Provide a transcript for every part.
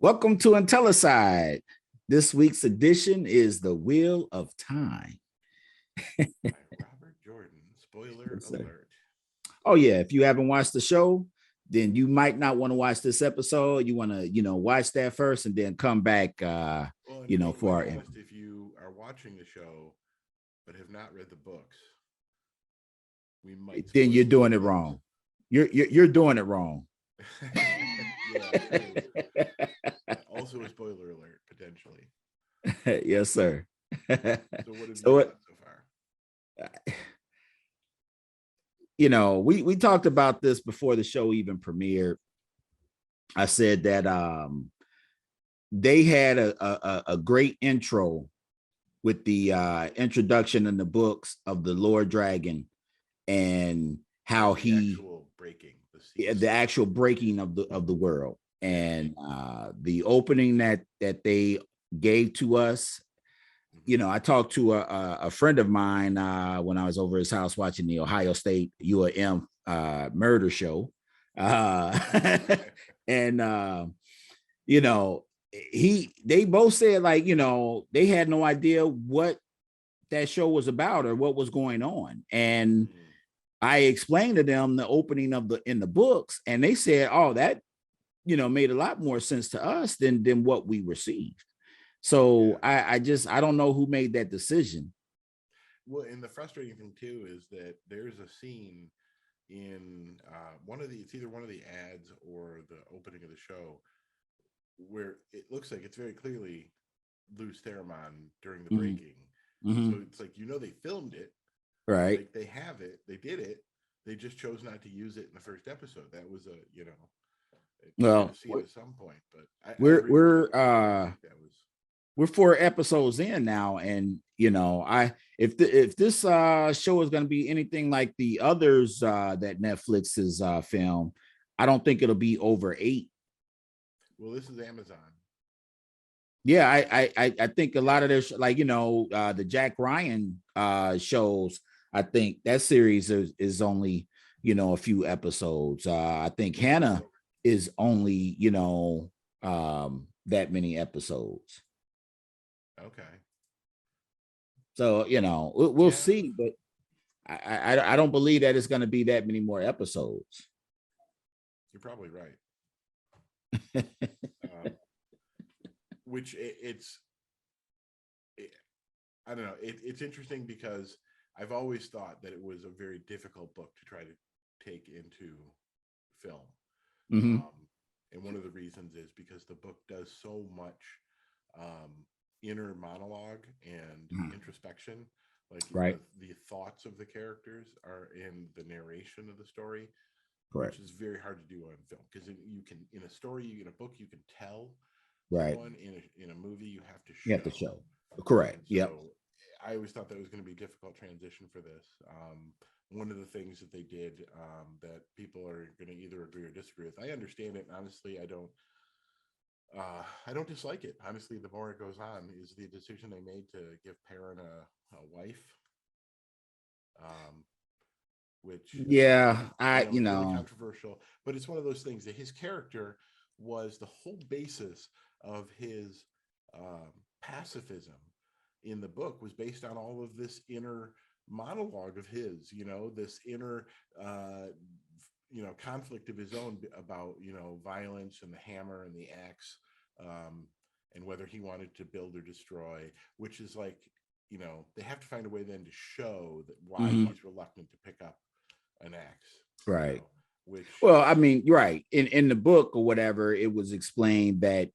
Welcome to Intellicide. This week's edition is The Wheel of Time. By Robert Jordan. Spoiler Yes, alert. Oh, yeah. If you haven't watched the show, then you might not want to watch this episode. You want to, watch that first and then come back, Well, and to be for quite our. honest, if you are watching the show but have not read the books, we might Then spoil you're doing it things. wrong. You're doing it wrong. Yeah, true. Also a spoiler alert, potentially. Yes, sir. So what have So you thought so far? We talked about this before the show even premiered. I said that they had a great intro with the introduction in the books of the Lord Dragon and how the actual breaking of the world, and the opening that they gave to us. I talked to a friend of mine when I was over his house watching the Ohio State UAM murder show. And they both said, like, they had no idea what that show was about or what was going on. And I explained to them the opening in the books, and they said, oh, that made a lot more sense to us than what we received. So I don't know who made that decision. Well, and the frustrating thing too is that there's a scene in it's either one of the ads or the opening of the show where it looks like it's very clearly Luz Theramon during the breaking. So it's like, they filmed it, right? Like, they have it, they did it, they just chose not to use it in the first episode. That was well, see it at some point, but we're 4 episodes in now, and if this show is going to be anything like the others that Netflix has filmed, I don't think it'll be over 8. Well, this is Amazon. Yeah, I think a lot of their the Jack Ryan shows. I think that series is only a few episodes. I think Hannah is only that many episodes. Okay. So we'll see, but I don't believe that it's going to be that many more episodes. You're probably right. Which I don't know. It's interesting because I've always thought that it was a very difficult book to try to take into film. And one of the reasons is because the book does so much inner monologue and introspection. Like, right. The thoughts of the characters are in the narration of the story. Correct. Which is very hard to do on film, because in a book you can tell right someone. In a movie you have to show. Correct. So I always thought that was going to be a difficult transition for this. One of the things that they did that people are going to either agree or disagree with, I understand it, and honestly I don't dislike it. Honestly, the more it goes on, is the decision they made to give Perrin a wife. Which really controversial, but it's one of those things that his character was the whole basis of his pacifism in the book, was based on all of this inner monologue of his, this inner conflict of his own about violence and the hammer and the axe, and whether he wanted to build or destroy, which is like, they have to find a way then to show that why he's reluctant to pick up an axe, right? Well, I mean, right, in the book or whatever, it was explained that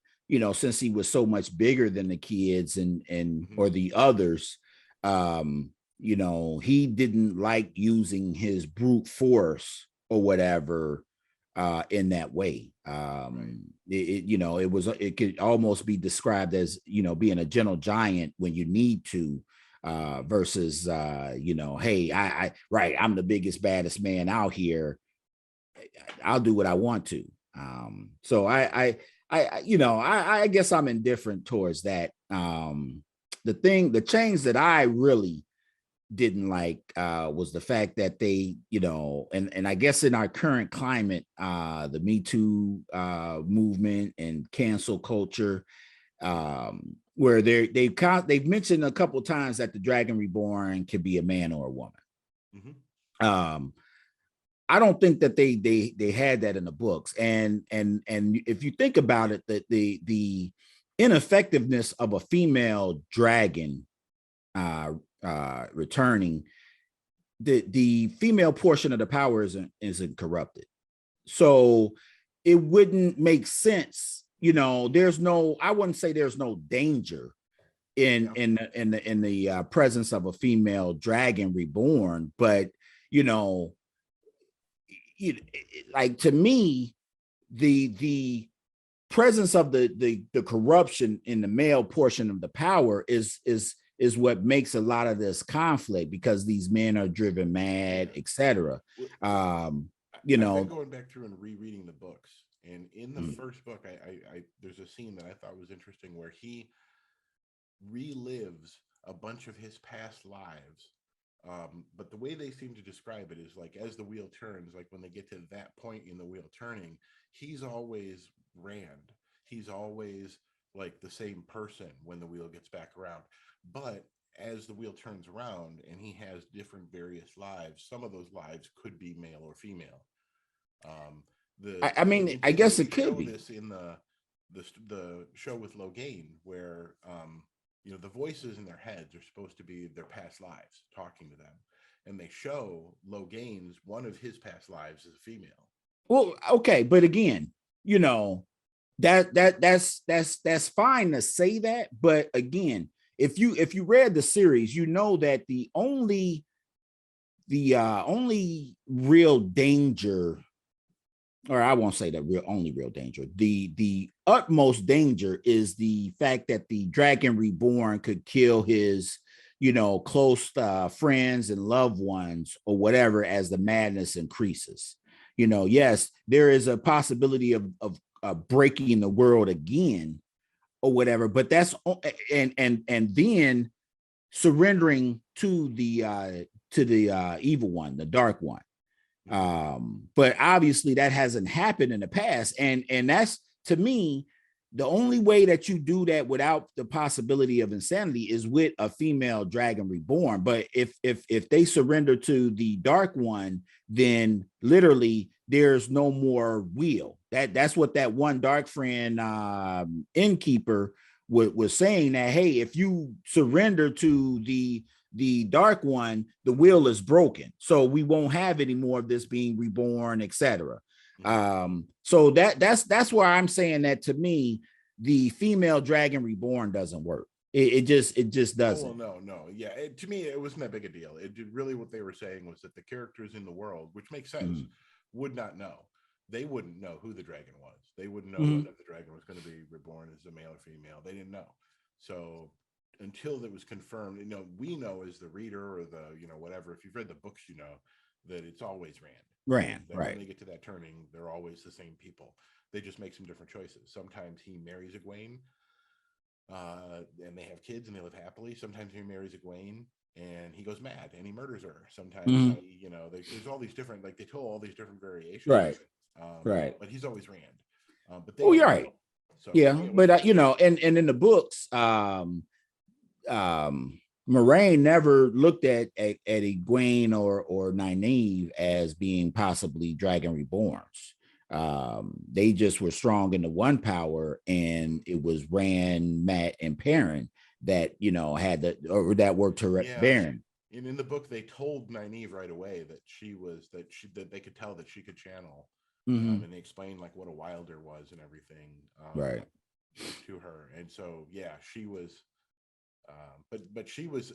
since he was so much bigger than the kids and or the others, he didn't like using his brute force or whatever in that way. It could almost be described as being a gentle giant when you need to, versus hey, I'm the biggest, baddest man out here, I'll do what I want to. So I guess I'm indifferent towards that. The change that I really didn't like was the fact that they, and I guess in our current climate, the Me Too movement and cancel culture, where they've mentioned a couple of times that the Dragon Reborn can be a man or a woman. Mm-hmm. I don't think that they had that in the books, and if you think about it, that the ineffectiveness of a female dragon returning, the female portion of the power isn't corrupted, so it wouldn't make sense. There's no, I wouldn't say there's no danger in the presence of a female dragon reborn, but you know, like, to me, the presence of the corruption in the male portion of the power is what makes a lot of this conflict, because these men are driven mad, etc. I've been going back through and rereading the books, and in the first book, I there's a scene that I thought was interesting where he relives a bunch of his past lives. But the way they seem to describe it is like, as the wheel turns, like when they get to that point in the wheel turning, he's always Rand. He's always like the same person when the wheel gets back around. But as the wheel turns around and he has different various lives, some of those lives could be male or female. I mean, I guess it could be this in the show with Logain, where the voices in their heads are supposed to be their past lives talking to them, and they show Logain's one of his past lives as a female. Well, okay, but again, that's fine to say that, but again, if you read the series, that the only real danger, or I won't say the only real danger, the utmost danger is the fact that the Dragon Reborn could kill his close friends and loved ones or whatever, as the madness increases. Yes, there is a possibility of breaking the world again or whatever, but that's and then surrendering to the evil one, the dark one. But obviously that hasn't happened in the past, and that's, to me, the only way that you do that without the possibility of insanity is with a female Dragon Reborn. But if they surrender to the dark one, then literally there's no more wheel. That's what that one dark friend innkeeper was saying, that hey, if you surrender to the dark one, the wheel is broken, so we won't have any more of this being reborn, etc. So that's why I'm saying that, to me, the female Dragon Reborn doesn't work. It just doesn't. Oh, well, no, yeah. To me, it wasn't that big a deal. It did really, what they were saying was that the characters in the world, which makes sense, would not know. They wouldn't know who the dragon was. They wouldn't know whether the dragon was going to be reborn as a male or female. They didn't know. So until that was confirmed, we know as the reader, or the whatever, if you've read the books, that it's always Rand. That Right. When they get to that turning, they're always the same people. They just make some different choices. Sometimes he marries Egwene, and they have kids and they live happily. Sometimes he marries Egwene and he goes mad and he murders her. Sometimes he, there's all these different, like, they told all these different variations. Right. But he's always Rand. But you're right. So yeah, but and in the books, Moraine never looked at Egwene or Nynaeve as being possibly Dragon Reborns. They just were strong in the one power, and it was Rand, Matt, and Perrin that had that were to Baron. And in the book, they told Nynaeve right away that that they could tell that she could channel, and they explained like what a Wilder was and everything, right, to her. And so she was. But she was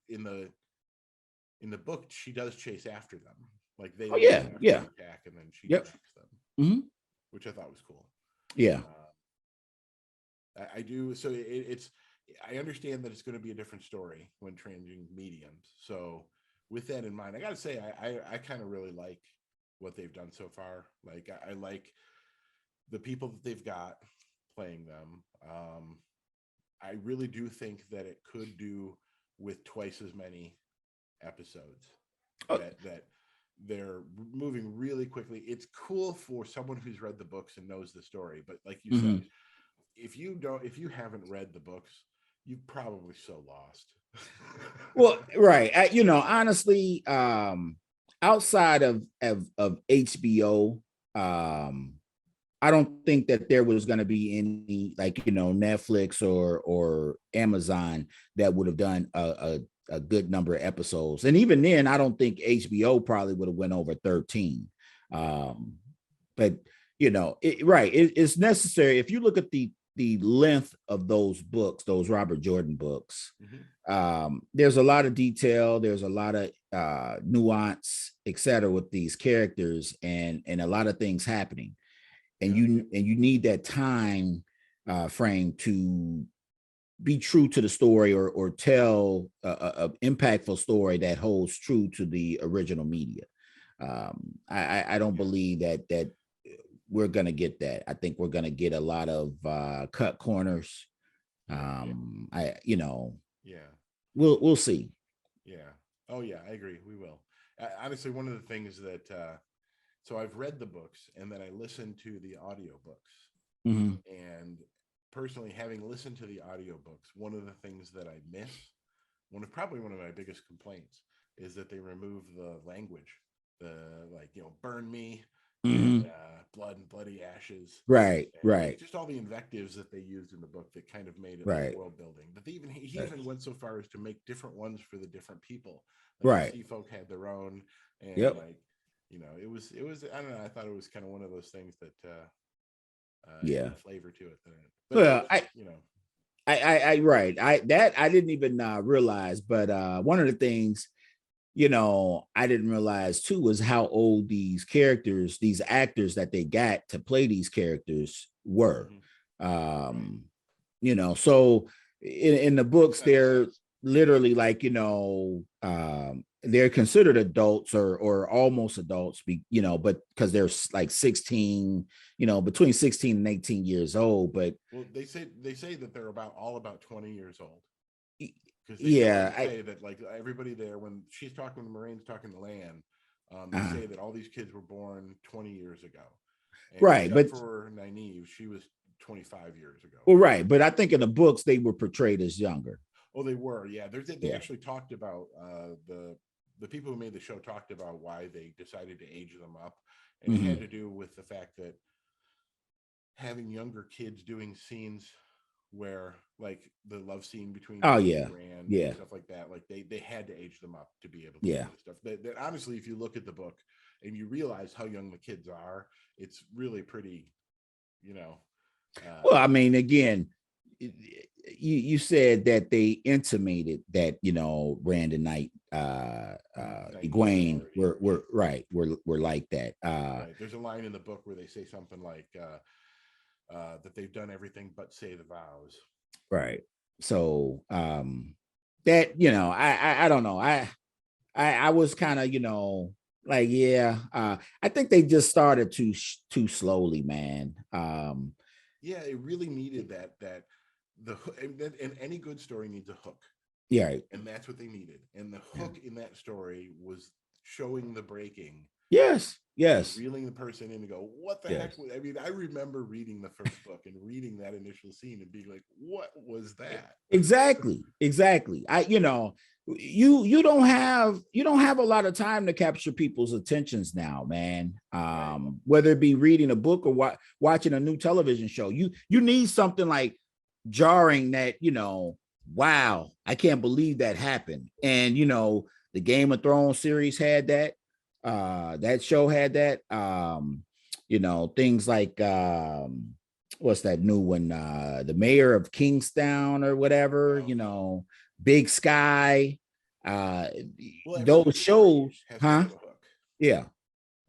in the book. She does chase after them, like they attack, and then she tracks them, which I thought was cool. Yeah, I do. So it's. I understand that it's going to be a different story when changing mediums. So with that in mind, I got to say I kind of really like what they've done so far. Like I like the people that they've got playing them. I really do think that it could do with twice as many episodes Oh, that they're moving really quickly. It's cool for someone who's read the books and knows the story, but like you said, if you haven't read the books, you're probably so lost. well, right. Honestly, outside of HBO, I don't think that there was going to be any, like, Netflix or Amazon that would have done a good number of episodes. And even then, I don't think HBO probably would have went over 13. But it's necessary. If you look at the length of those books, those Robert Jordan books, there's a lot of detail, there's a lot of nuance, etc., with these characters, and a lot of things happening, and you need that time frame to be true to the story, or tell a impactful story that holds true to the original media. I don't believe that we're gonna get that. I think we're gonna get a lot of cut corners. Yeah. We'll see. Yeah. Oh yeah, I agree. We will. Honestly, one of the things that so I've read the books and then I listened to the audiobooks. And personally, having listened to the audiobooks, one of the things that I miss, one of my biggest complaints, is that they remove the language, the burn me, and blood and bloody ashes, Right, and right, just all the invectives that they used in the book that kind of made it right, like world building. But he right, even went so far as to make different ones for the different people. Like the right. sea folk had their own, and Yep. it was I don't know. I thought it was kind of one of those things that had Yeah. a flavor to it. But of Well, course, right. I didn't even realize, but one of the things, I didn't realize too, was how old these characters, these actors that they got to play these characters were. right. Um, so in the books, they're literally like, they're considered adults, or almost adults, but because they're like 16, between 16 and 18 years old. But Well, they say that they're all about 20 years old, because they go on yeah, to say that like everybody there, when the Marines talking to Lan, they say that all these kids were born 20 years ago, and right, except but for Nynaeve, she was 25 years ago. well, right, but I think in the books they were portrayed as younger. Oh, they were, yeah. They Yeah. actually talked about the people who made the show talked about why they decided to age them up, and it had to do with the fact that having younger kids doing scenes where, like, the love scene between Oh Jaime yeah, and Rand and yeah, stuff like that, like they had to age them up to be able to do yeah. this stuff. That honestly, if you look at the book and you realize how young the kids are, it's really pretty, you know. Well, I mean, again, you said that they intimated that Rand and Knight, Nynaeve Egwene already, were right, were like that. right. There's a line in the book where they say something like that they've done everything but say the vows. Right. So that I don't know. I was kind of like, yeah. I think they just started too slowly, man. Yeah, it really needed that and any good story needs a hook, Yeah. and that's what they needed. And the hook in that story was showing the breaking, Yes. and Yes. reeling the person in to go, what the heck Yes. was, I mean, I remember reading the first book and reading that initial scene and being like, what was that? Exactly. You don't have a lot of time to capture people's attentions now, man. Right. Whether it be reading a book or watching a new television show, you need something like jarring that, wow, I can't believe that happened. And the Game of Thrones series had that. That show had that. Things like what's that new one? The Mayor of Kingstown or whatever, Oh. Big Sky. Uh Well, every those good story shows, has to huh? have a hook. Yeah.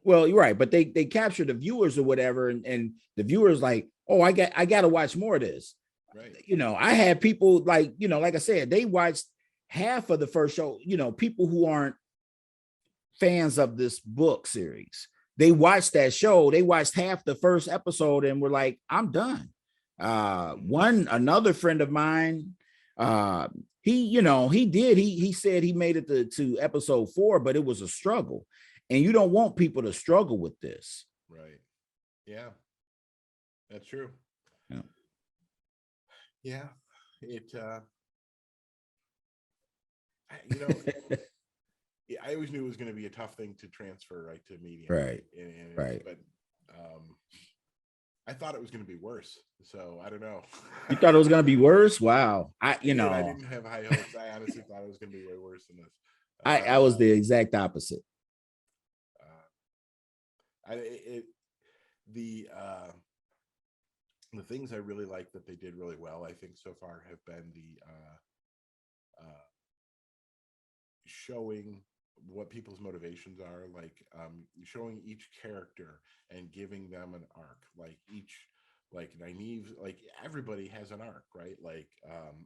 Well, you're right, but they capture the viewers or whatever, and the viewers like, oh, I gotta watch more of this. Right. I had people like, like I said, they watched half of the first show, people who aren't fans of this book series. They watched that show, they watched half the first episode and were like, I'm done. Another friend of mine, he said he made it to episode 4, but it was a struggle. And you don't want people to struggle with this. Right. Yeah. That's true. Yeah. Yeah. It I always knew it was going to be a tough thing to transfer right to medium. Right. Right. But I thought it was going to be worse. So I don't know. You thought it was going to be worse? Wow. I didn't have high hopes. I honestly thought it was going to be way worse than this. I was the exact opposite. The things I really like that they did really well, I think so far, have been the showing what people's motivations are, like showing each character and giving them an arc, like Nynaeve, like everybody has an arc, right? Like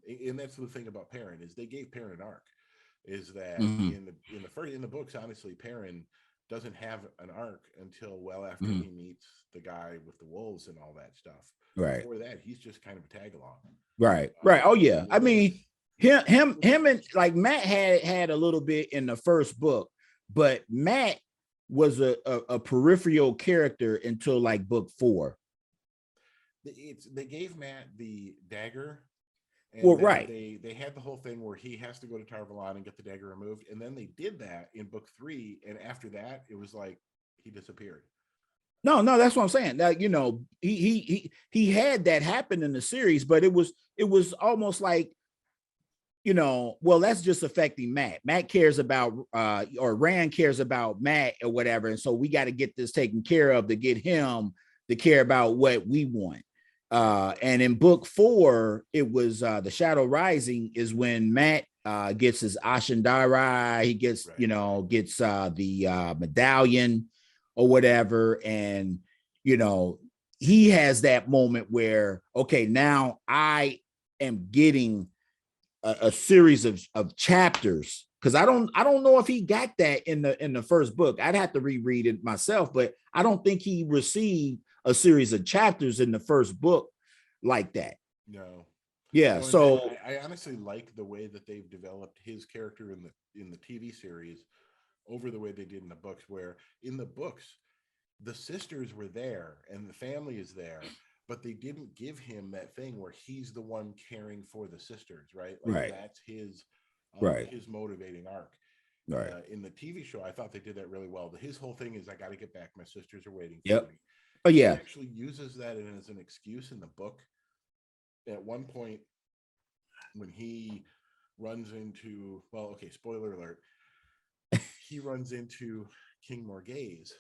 and that's the thing about Perrin, is they gave Perrin an arc, is that in the books, honestly, Perrin doesn't have an arc until well after he meets the guy with the wolves and all that stuff. Right. Before that, he's just kind of a tag along. Right. Oh yeah. I mean, him and like Matt had a little bit in the first book, but Matt was a peripheral character until like book 4. They gave Matt the dagger. And well, right. They had the whole thing where he has to go to Tar-Valon and get the dagger removed, and then they did that in book 3, and after that, it was like he disappeared. No, that's what I'm saying. That he had that happen in the series, but it was almost like, well, that's just affecting Matt. Matt cares about or Rand cares about Matt or whatever, and so we got to get this taken care of to get him to care about what we want. And in book 4, it was the Shadow Rising is when Matt gets his Ashendari, he gets, gets the medallion or whatever. And, he has that moment where, okay, now I am getting a series of chapters, because I don't know if he got that in the first book. I'd have to reread it myself, but I don't think he received a series of chapters in the first book like that. No. Yeah. Well, so I honestly like the way that they've developed his character in the TV series over the way they did in the books, where in the books, the sisters were there and the family is there, but they didn't give him that thing where he's the one caring for the sisters, right? Like right. That's his motivating arc. Right. In the TV show, I thought they did that really well. His whole thing is, I got to get back. My sisters are waiting for me. Oh yeah. He actually uses that as an excuse in the book. At one point, when he runs into, spoiler alert, he runs into King Morghese,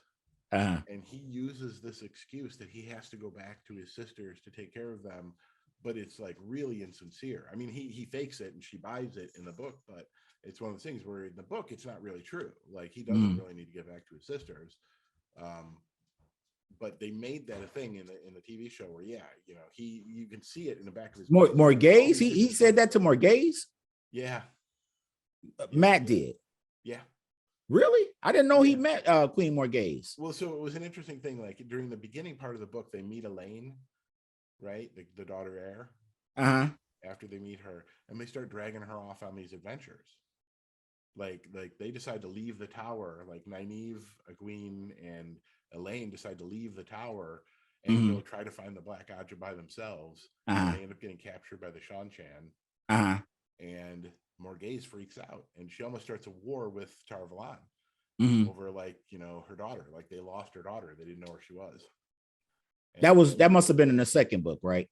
and he uses this excuse that he has to go back to his sisters to take care of them, but it's like really insincere. I mean, he fakes it and she buys it in the book, but it's one of those things where in the book it's not really true. Like, he doesn't really need to get back to his sisters. But they made that a thing in the TV show where, you can see it in the back of his Morghese. He said that to Morghese. Yeah. Matt did. Yeah. Really? I didn't know he met Queen Morghese. Well, so it was an interesting thing. Like, during the beginning part of the book, they meet Elaine, right? The daughter heir. After they meet her, and they start dragging her off on these adventures. Like they decide to leave the tower. Like Nynaeve, Egwene, and Elaine decide to leave the tower and go try to find the Black Ajah by themselves. And they end up getting captured by the Shan-Chan. And Morghese freaks out, and she almost starts a war with Tar-Valon over her daughter. Like, they lost her daughter. They didn't know where she was. And that must have been in the second book, right?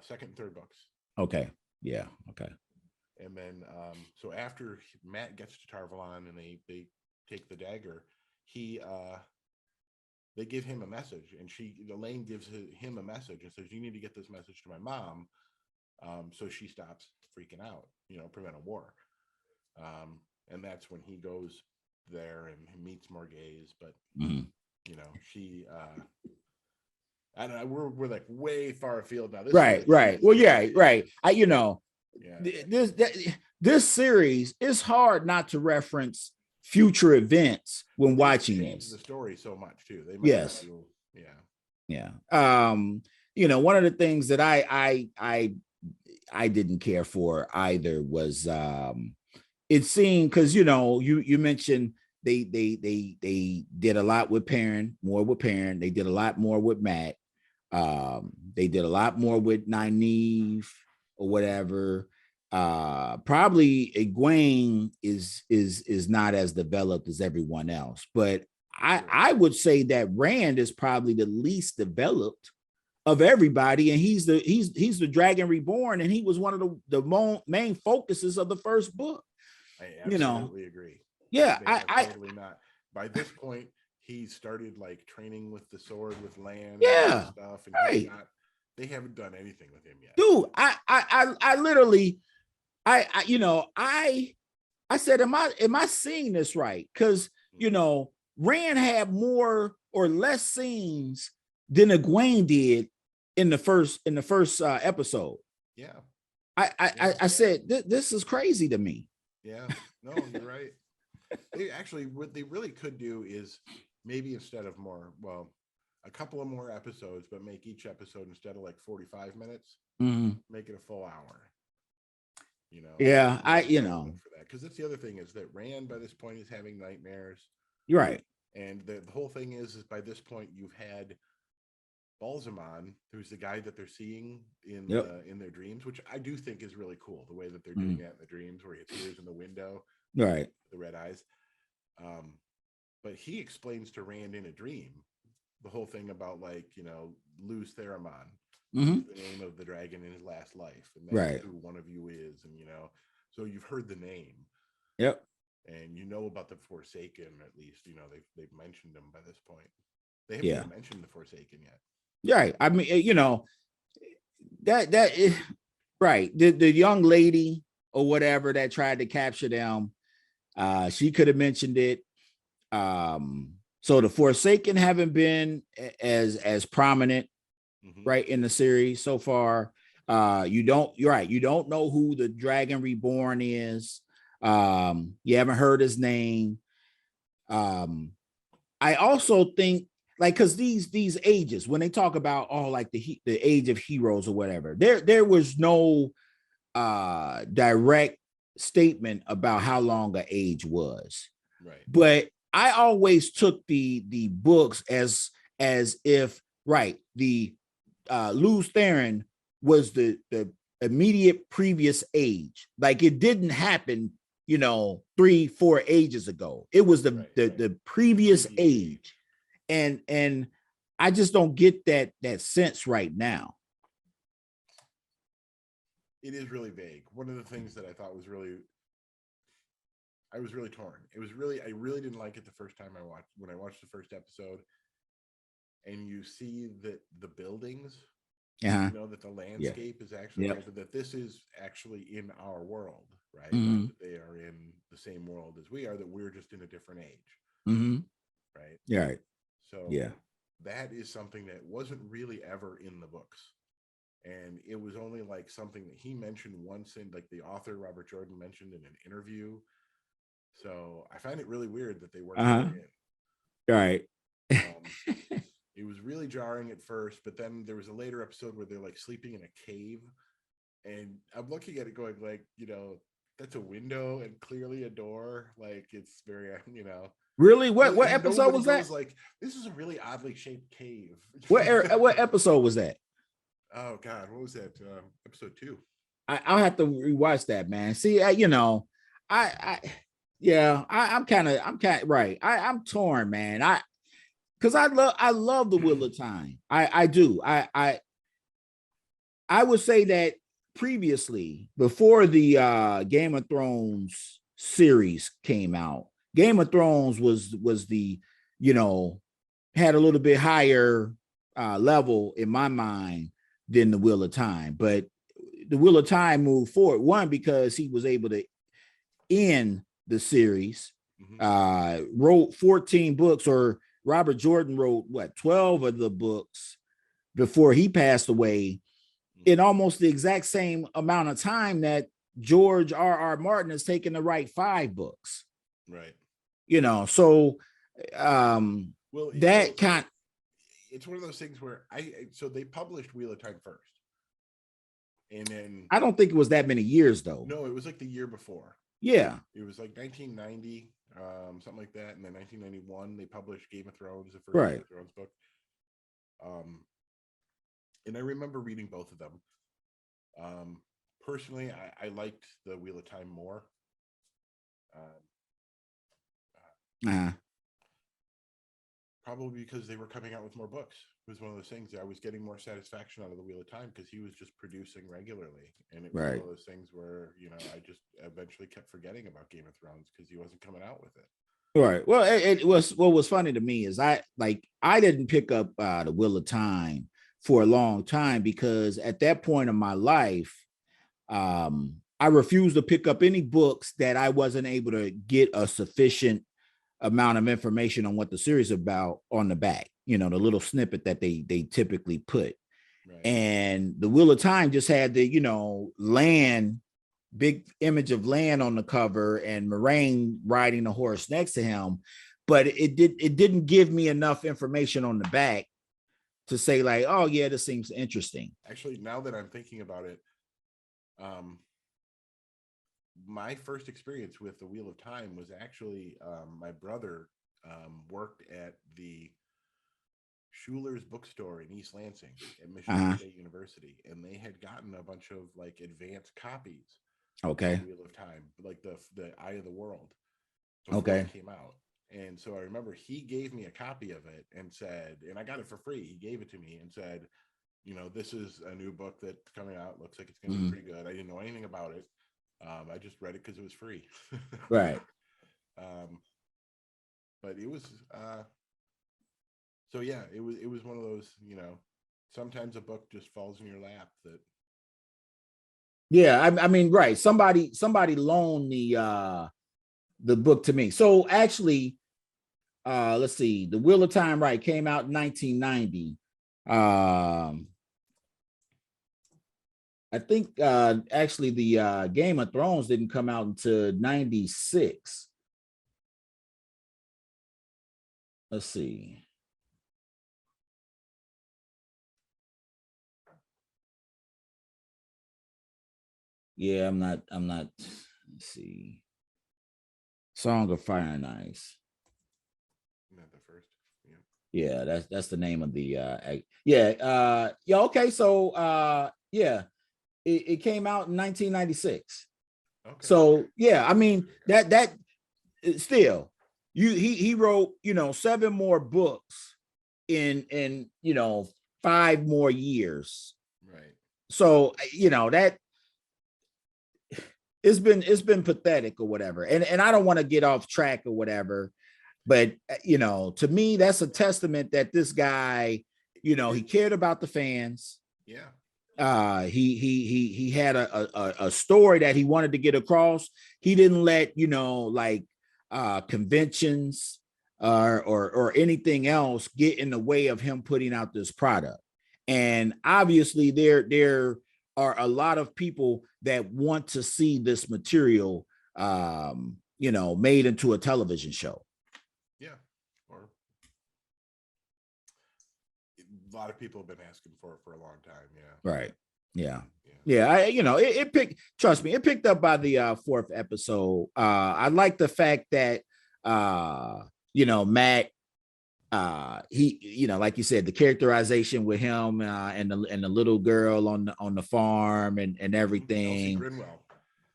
Second and third books. Okay. Yeah. Okay. And then so after Matt gets to Tar-Valon and they take the dagger, they give him a message, and Elaine gives him a message and says, "You need to get this message to my mom." So she stops freaking out, prevent a war. And that's when he goes there and he meets Morghese. But she I don't know, we're like way far afield now. Right. Well, yeah, right. This series, it's hard not to reference future events when watching this. The story so much too. Yes. One of the things that I I didn't care for either was it seemed, because you mentioned they did a lot with Perrin, more with Perrin. They did a lot more with Matt. They did a lot more with Nynaeve or whatever. Probably Egwene is not as developed as everyone else, but I would say that Rand is probably the least developed of everybody, and he's the Dragon Reborn, and he was one of the main focuses of the first book. I absolutely agree. Yeah, I totally not. By this point, he started like training with the sword with Lan, yeah, and stuff, and right. they haven't done anything with him yet, Dude. I literally, I said, am I seeing this right? Because Rand had more or less scenes than Egwene did in the first episode. Yeah, I said this is crazy to me. Yeah, no, you're right. They actually, what they really could do is maybe instead of a couple of more episodes, but make each episode, instead of like 45 minutes, make it a full hour. Yeah, for that, because that's the other thing, is that Rand by this point is having nightmares. You're right. And the whole thing is by this point you've had Balzamon, who's the guy that they're seeing in their dreams, which I do think is really cool, the way that they're doing that in the dreams, where he appears in the window, right, the red eyes. But he explains to Rand in a dream the whole thing about lose Theramon, the name of the dragon in his last life, and that's who one of you is, and so you've heard the name. Yep. And about the Forsaken, at least they've mentioned them by this point. They haven't even mentioned the Forsaken yet. Right. I mean, that is right. The young lady or whatever that tried to capture them, she could have mentioned it. So the Forsaken haven't been as prominent, right, in the series so far. You're right. You don't know who the Dragon Reborn is. You haven't heard his name. I also think, because these ages, when they talk about like the age of heroes or whatever, there was no direct statement about how long an age was. Right. But I always took the books as if the Luz Theron was the immediate previous age. Like, it didn't happen 3-4 ages ago. It was the previous age. And I just don't get that sense right now. It is really vague. One of the things that I thought was I was really torn. I really didn't like it the first time when I watched the first episode, and you see that the buildings, that the landscape is actually that this is actually in our world, right? Like, that they are in the same world as we are, that we're just in a different age. Right. Yeah. Right. So that is something that wasn't really ever in the books. And it was only like something that he mentioned once, in like the author Robert Jordan mentioned in an interview. So I find it really weird that they weren't in. Right. It was really jarring at first, but then there was a later episode where they're like sleeping in a cave, and I'm looking at it going like, that's a window and clearly a door. Like, it's very, Really? What episode was that? Like, this is a really oddly shaped cave. What episode was that? Oh God, what was that? Episode 2. I'll have to rewatch that, man. See, I'm kind of right. I'm torn, man. Because I love the Wheel of Time. I do. I would say that previously, before the Game of Thrones series came out, Game of Thrones was the had a little bit higher level in my mind than the Wheel of Time. But the Wheel of Time moved forward, one, because he was able to end the series, wrote 14 books, or Robert Jordan wrote 12 of the books before he passed away, in almost the exact same amount of time that George R.R. Martin has taken to write 5 books. Right. So that it's one of those things where so they published Wheel of Time first. And then I don't think it was that many years though. no, it was like the year before. Yeah. It was like 1990, something like that. And then 1991, they published Game of Thrones, the first Right. Game of Thrones book. And I remember reading both of them. Personally, I liked the Wheel of Time more. Probably because they were coming out with more books. It was one of those things that I was getting more satisfaction out of the Wheel of Time because he was just producing regularly. And it was Right. one of those things where, you know, I just eventually kept forgetting about Game of Thrones because he wasn't coming out with it. Right. Well, it was what was funny to me is I didn't pick up the Wheel of Time for a long time because at that point in my life, I refused to pick up any books that I wasn't able to get a sufficient amount of information on what the series is about on the back, you know, the little snippet that they typically put. Right. And the Wheel of Time just had the, you know, land, big image of land on the cover and Moraine riding the horse next to him. But it didn't give me enough information on the back to say like, oh yeah, this seems interesting. Actually, now that I'm thinking about it, my first experience with the Wheel of Time was actually my brother worked at the Schuler's bookstore in East Lansing at Michigan State University, and they had gotten a bunch of like advanced copies of Wheel of Time, like the Eye of the World before it came out. And so I remember he gave me a copy of it and said, and I got it for free. He gave it to me and said, you know, this is a new book that's coming out. Looks like it's going to be pretty good. I didn't know anything about it. I just read it because it was free. Right. But it was so yeah, it was one of those, you know, sometimes a book just falls in your lap that. Yeah, I mean, right. Somebody loaned the book to me. So actually, let's see, the Wheel of Time, right, came out in 1990. I think actually the Game of Thrones didn't come out until 96. Let's see. Yeah, I'm not, let's see. Song of Fire and Ice. Not the first. Yeah. Yeah, that's the name of the yeah, okay. So yeah, it came out in 1996. Okay. So yeah, I mean that still he wrote, you know, 7 more books in you know 5 more years. Right. So you know that it's been pathetic or whatever. And I don't want to get off track or whatever, but you know, to me, that's a testament that this guy, you know, he cared about the fans. Yeah. He had a story that he wanted to get across. He didn't let, you know, like conventions or anything else get in the way of him putting out this product. And obviously there are a lot of people that want to see this material you know, made into a television show. Yeah. Or a lot of people have been asking for it for a long time. Yeah. Right. Yeah. You know, it picked, trust me, it picked up by the 4th episode. I like the fact that you know, Matt, he, you know, like you said, the characterization with him and the little girl on the farm and everything.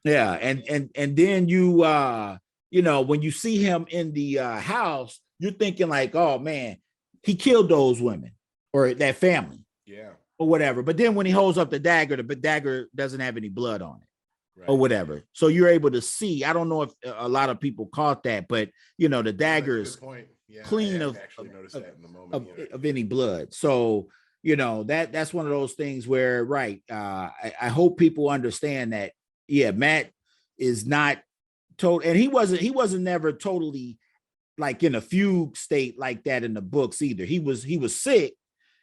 Yeah, and then you know, when you see him in the house, you're thinking like, oh man, he killed those women or that family. Yeah. Or whatever. But then when he holds up the dagger doesn't have any blood on it. Right. Or whatever. So you're able to see. I don't know if a lot of people caught that, but you know, the dagger is clean of any blood. So, you know, that's one of those things where, right. I hope people understand that. Yeah, Matt is not told, and he wasn't never totally like in a fugue state like that in the books either. He was sick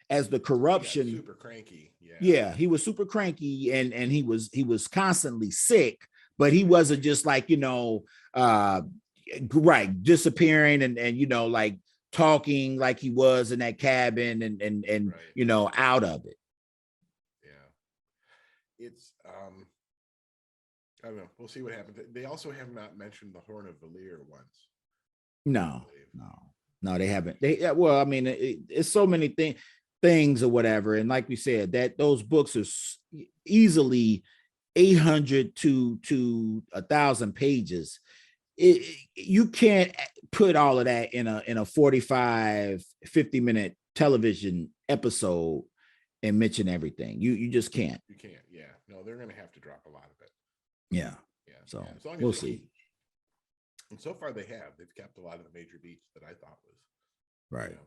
as the corruption. Super cranky. Yeah, he was super cranky and he was constantly sick, but he wasn't just like, you know, right, disappearing and you know, like talking like he was in that cabin and right. You know, out of it. it's I don't know. We'll see what happens. They also have not mentioned the Horn of Valir once. No, no, they haven't. Well, I mean, it's so many things or whatever, and like we said, that those books are easily 800 to 1,000 pages. You can't put all of that in a 45, 50-minute television episode and mention everything. You just can't. You can't. Yeah. No, they're going to have to drop a lot of it. Yeah. Yeah. So as long as we'll see. And so far they have. They've kept a lot of the major beats that I thought was right. You know,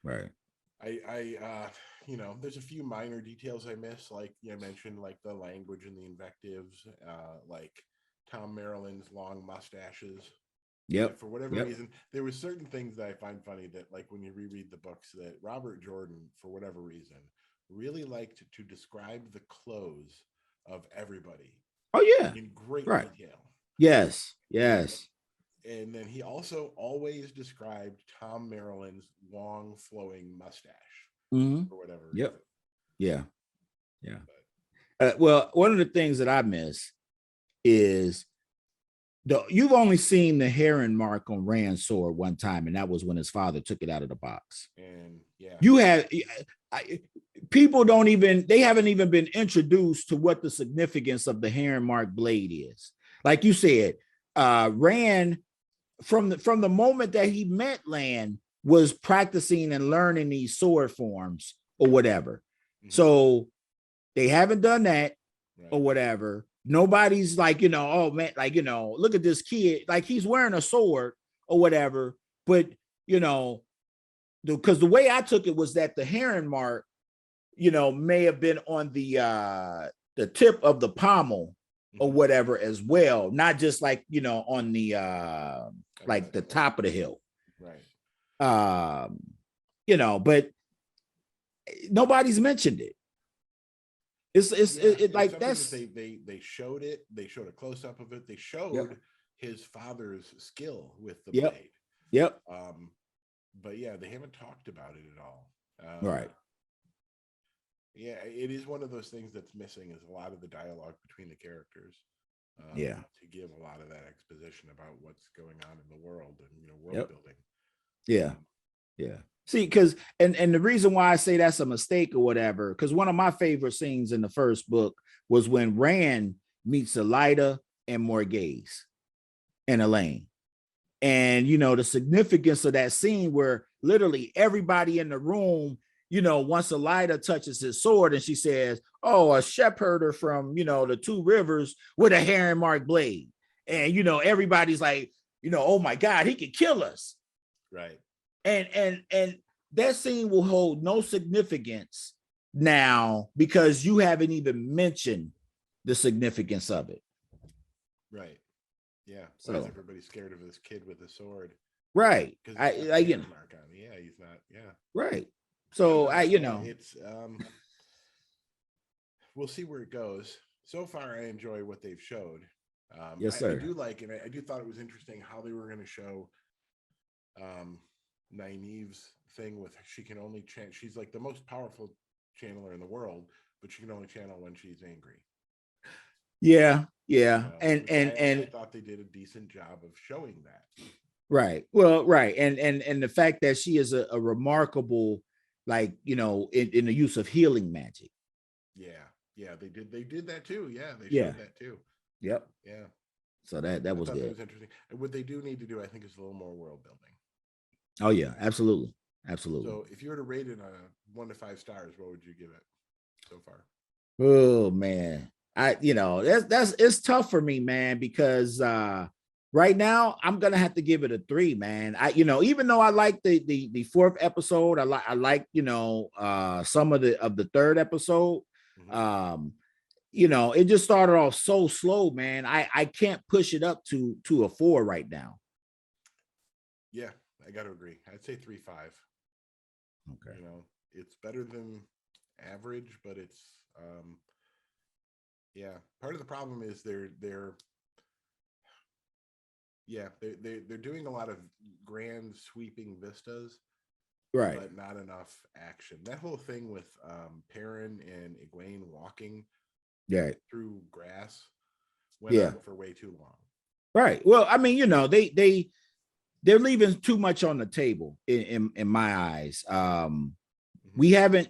right. There's a few minor details I miss, like you mentioned, like the language and the invectives, like Tom Maryland's long mustaches. Yep. For whatever reason, there were certain things that I find funny that, like, when you reread the books, that Robert Jordan, for whatever reason, really liked to describe the clothes of everybody. Oh yeah. In great detail. Yes. And then he also always described Tom Maryland's long flowing mustache for whatever reason. Yeah. Well, one of the things that I miss is you've only seen the heron mark on Rand's sword one time, and that was when his father took it out of the box. And you have people they haven't even been introduced to what the significance of the heron mark blade is. Like you said, Rand, from the moment that he met Lan, was practicing and learning these sword forms or whatever. So they haven't done that or whatever. Nobody's like, oh man, like, look at this kid, like he's wearing a sword or whatever. But, because the way I took it was that the heron mark, may have been on the tip of the pommel or whatever as well, not just like, on the like the top of the hill. Right. But nobody's mentioned it. It's like that's that they showed it. They showed a close up of it. They showed his father's skill with the blade. Yep. But yeah, they haven't talked about it at all. Right. Yeah, it is one of those things that's missing, is a lot of the dialogue between the characters. To give a lot of that exposition about what's going on in the world and world building. Yeah. See, because and the reason why I say that's a mistake or whatever, because one of my favorite scenes in the first book was when Rand meets Elida and Morghese and Elaine. And the significance of that scene where literally everybody in the room, once Elida touches his sword and she says, "Oh, a sheepherder from the Two Rivers with a heron mark blade," and everybody's like, "Oh my God, he could kill us." Right. And that scene will hold no significance now because you haven't even mentioned the significance of it. Right. Yeah. So why is everybody scared of this kid with a sword? Right. Because mark on it. Yeah, he's not. Yeah. Right. So it's we'll see where it goes. So far, I enjoy what they've showed. Yes, sir. I do like, and I do thought it was interesting how they were going to show Nynaeve's thing with she can only chant. She's like the most powerful channeler in the world, but she can only channel when she's angry. Yeah. And I thought they did a decent job of showing that. Right. Well, right. And the fact that she is a remarkable, like, in the use of healing magic. Yeah, they did that too. Yeah, they showed that too. Yep. Yeah. So that was good. That was interesting. And what they do need to do, I think, is a little more world building. Oh yeah, absolutely. So if you were to rate it 1 to 5 stars, what would you give it so far? Oh man, it's tough for me, man, because right now I'm gonna have to give it a 3, man. Even though I like the 4th episode, I like some of the 3rd episode. It just started off so slow, man. I can't push it up to a 4 right now. Yeah, I got to agree. I'd say 3.5. Okay. It's better than average, but it's part of the problem is they're doing a lot of grand sweeping vistas, right, but not enough action. That whole thing with Perrin and Egwene walking Yeah. through grass went Yeah. on for way too long. Right. Well, I mean, they're leaving too much on the table in my eyes. We haven't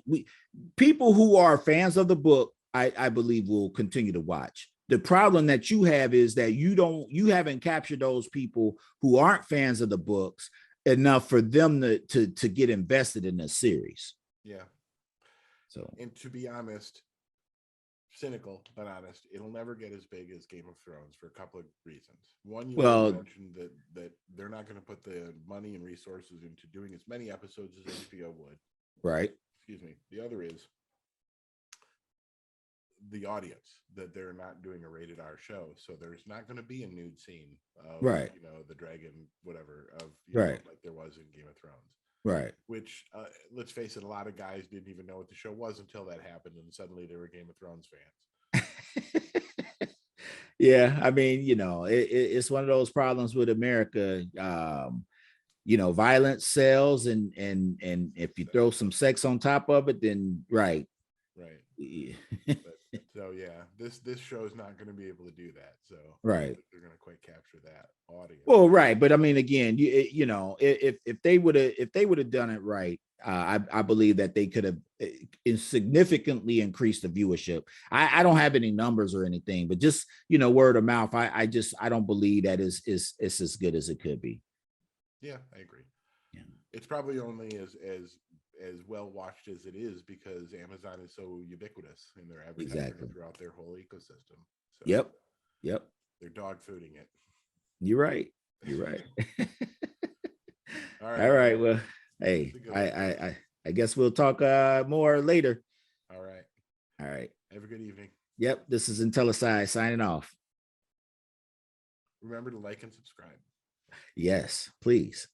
people who are fans of the book, I believe will continue to watch. The problem that you have is that you haven't captured those people who aren't fans of the books enough for them to get invested in the series. Yeah. So, and to be honest, cynical but honest, it'll never get as big as Game of Thrones for a couple of reasons. One, you already mentioned that they're not going to put the money and resources into doing as many episodes as HBO would. Right. Excuse me. The other is the audience, that they're not doing a rated R show, so there's not going to be a nude scene of Right. the dragon, whatever, of right, like there was in Game of Thrones. right. Which, let's face it, a lot of guys didn't even know what the show was until that happened, and suddenly they were Game of Thrones fans. Yeah, I mean, it's one of those problems with America. Violence sells, and if you throw some sex on top of it, then right. So yeah, this show is not going to be able to do that. So right, they're going to quite capture that audience. Well, right, but I mean, again, if they would have done it right, I believe that they could have significantly increased the viewership. I don't have any numbers or anything, but just word of mouth. I don't believe that is as good as it could be. Yeah, I agree. Yeah. It's probably only as well watched as it is because Amazon is so ubiquitous in their advertising throughout their whole ecosystem. So Yep. They're dog fooding it. You're right. All right. All right. Well, hey, I guess we'll talk more later. All right. Have a good evening. Yep. This is Intellicide signing off. Remember to like and subscribe. Yes, please.